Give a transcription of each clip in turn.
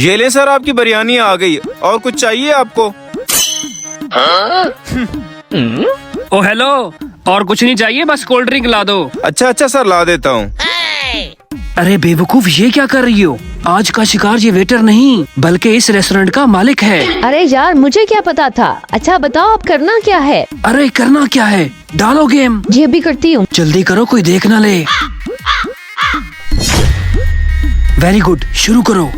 ये ले सर, आपकी बिरयानी आ गई। और कुछ चाहिए आपको? ओ हेलो, और कुछ नहीं चाहिए, बस कोल्ड ड्रिंक ला दो। अच्छा सर, ला देता हूँ। अरे बेवकूफ, ये क्या कर रही हो? आज का शिकार ये वेटर नहीं बल्कि इस रेस्टोरेंट का मालिक है। अरे यार, मुझे क्या पता था। अच्छा बताओ, अब करना क्या है? अरे करना क्या है, डालो गेम। जी अभी करती हूँ। जल्दी करो, कोई देख ना ले। वेरी गुड, शुरू करो।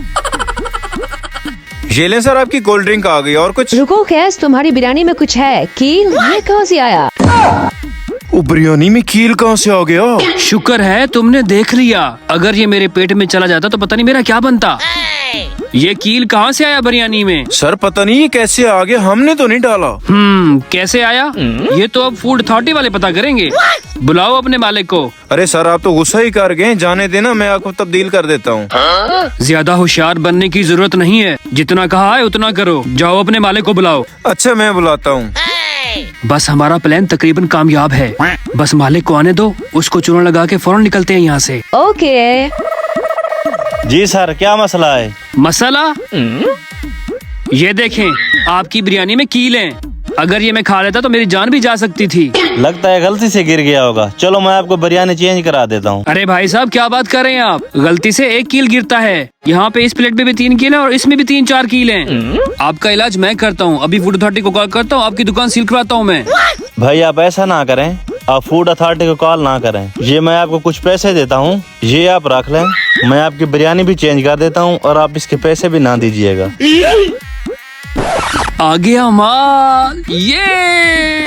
ये ले सर, आपकी कोल्ड ड्रिंक आ गई। और कुछ? रुको कैस, तुम्हारी बिरयानी में कुछ है। कील ये कहाँ से आया? वो बिरयानी में कील कहाँ से आ गया? शुक्र है तुमने देख लिया, अगर ये मेरे पेट में चला जाता तो पता नहीं मेरा क्या बनता। ये कील कहाँ से आया बिरयानी में? सर पता नहीं ये कैसे आ गया, हमने तो नहीं डाला। कैसे आया? ये तो अब फूड अथॉरिटी वाले पता करेंगे। बुलाओ अपने मालिक को। अरे सर, आप तो गुस्सा ही कर गए। जाने देना, मैं आपको तब्दील कर देता हूँ। ज्यादा होशियार बनने की जरूरत नहीं है, जितना कहा है उतना करो। जाओ अपने मालिक को बुलाओ। अच्छा, मैं बुलाता हूँ। बस हमारा प्लान तकरीबन कामयाब है। बस मालिक को आने दो, उसको चूना लगा के फौरन निकलते हैं यहाँ से। ओके। जी सर, क्या मसला है? मसला? ये देखें, आपकी बिरयानी में कील हैं। अगर ये मैं खा लेता तो मेरी जान भी जा सकती थी। लगता है गलती से गिर गया होगा। चलो मैं आपको बिरयानी चेंज करा देता हूँ। अरे भाई साहब, क्या बात कर रहे हैं आप? गलती से एक कील गिरता है। यहाँ पे इस प्लेट में भी 3 कील हैं और इसमें भी 3-4 कील हैं। आपका इलाज मैं करता हूँ। अभी फूड अथॉरिटी को कॉल करता हूँ, आपकी दुकान सील करवाता हूँ मैं। भाई आप ऐसा ना करें, आप फूड अथॉरिटी को कॉल ना करें। ये मैं आपको कुछ पैसे देता हूँ, ये आप रख लें। मैं आपकी बिरयानी भी चेंज कर देता हूँ और आप इसके पैसे भी ना दीजिएगा। आ गया माल, ये